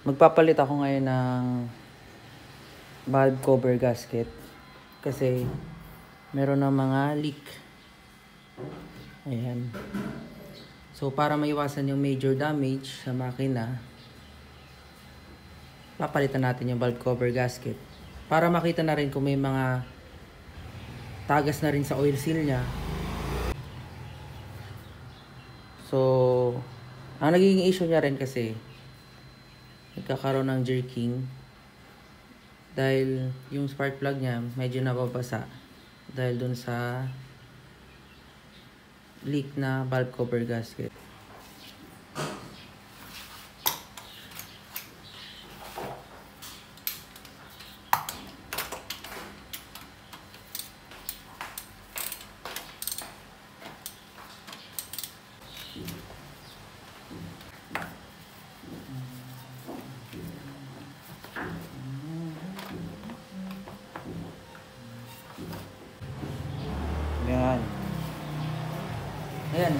Magpapalit ako ngayon ng valve cover gasket kasi meron ng mga leak. Ayan. So para maiwasan yung major damage sa makina, papalitan natin yung valve cover gasket para makita na rin kung may mga tagas na rin sa oil seal nya. So ang nagiging issue nya rin kasi nagkakaroon ng jerking dahil yung spark plug nya medyo nababasa dahil dun sa leak na valve cover gasket. Ayan. Ayan.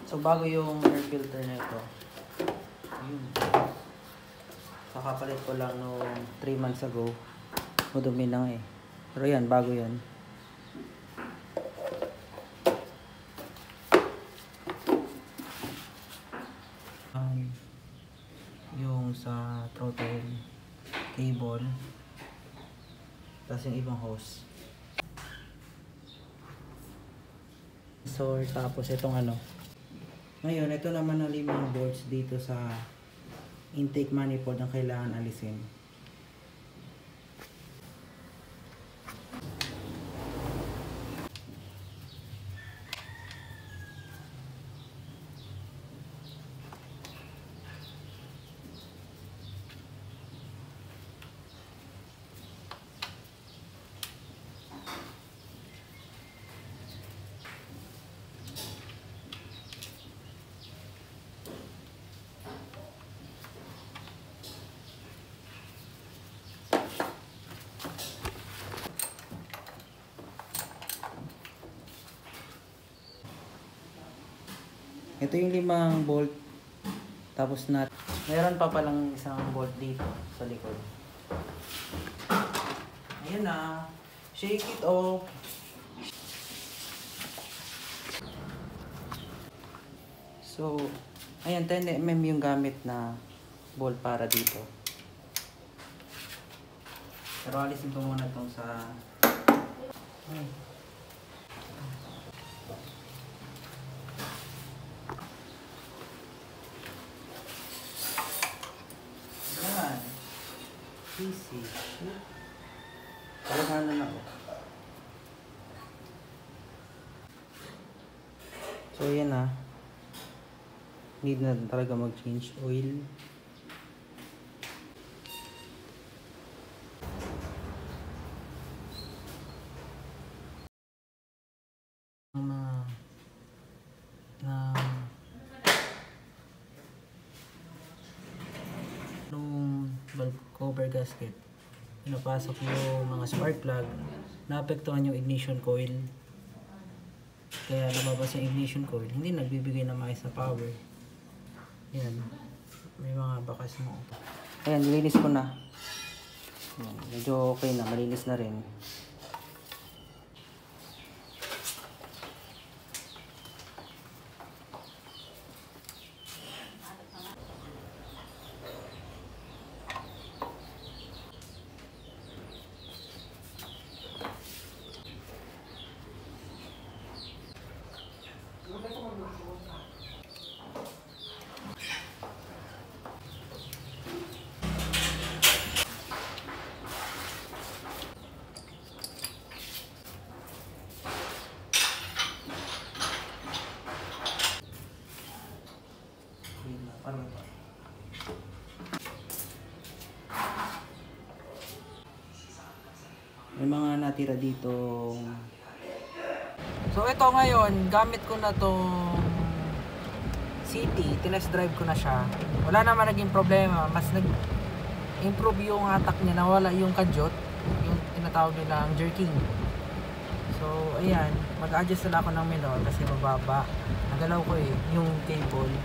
So bago yung air filter na ito. Ayun. Kakapalit ko lang noong 3 months ago. Madumi lang eh. Pero yan, bago yan. Yung sa throttle cable, tapos yung ibang hose. So tapos itong ano. Ngayon, ito naman ang 5 bolts dito sa intake manifold ang kailangan alisin. Ito yung 5 bolt. Tapos nut. Meron pa palang isang bolt dito sa likod. Ayan na. Shake it off. So, ayan, 10mm yung gamit na bolt para dito. Pero alisin ko muna itong sa... Easy. Talaga na ako. So yan na. Need na talaga mag-change oil. Valve cover gasket, pinapasok yung mga spark plug, naapektuhan yung ignition coil, kaya lumabas yung ignition coil, hindi nagbibigay ng maayos na power. Yan, may mga bakas na. Ayan, nilinis ko na. Yan, medyo okay na, malinis na rin. May mga natira dito. So ito ngayon, gamit ko na tong City, tinest drive ko na siya. Wala naman naging problema, mas nag-improve yung hatak niya, nawala yung kadyot, yung tinatawag nilang jerking. So So, ayan, mag-adjust na ako ng minor kasi mababa. Nagalaw ko yung cable.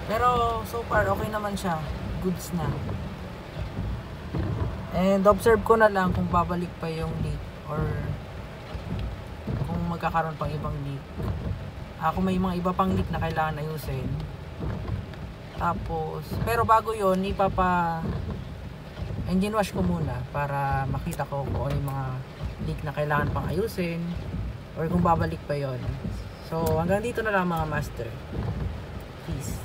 Pero, so far, okay naman siya. Goods na. And, observe ko na lang kung babalik pa yung leak or kung magkakaroon pang ibang leak. Ako may mga iba pang leak na kailangan ayusin. Tapos, pero bago yon engine wash ko muna para makita ko kung ano yung mga leak na kailangan pang ayusin or kung babalik pa yon. So hanggang dito na lang mga master. Peace.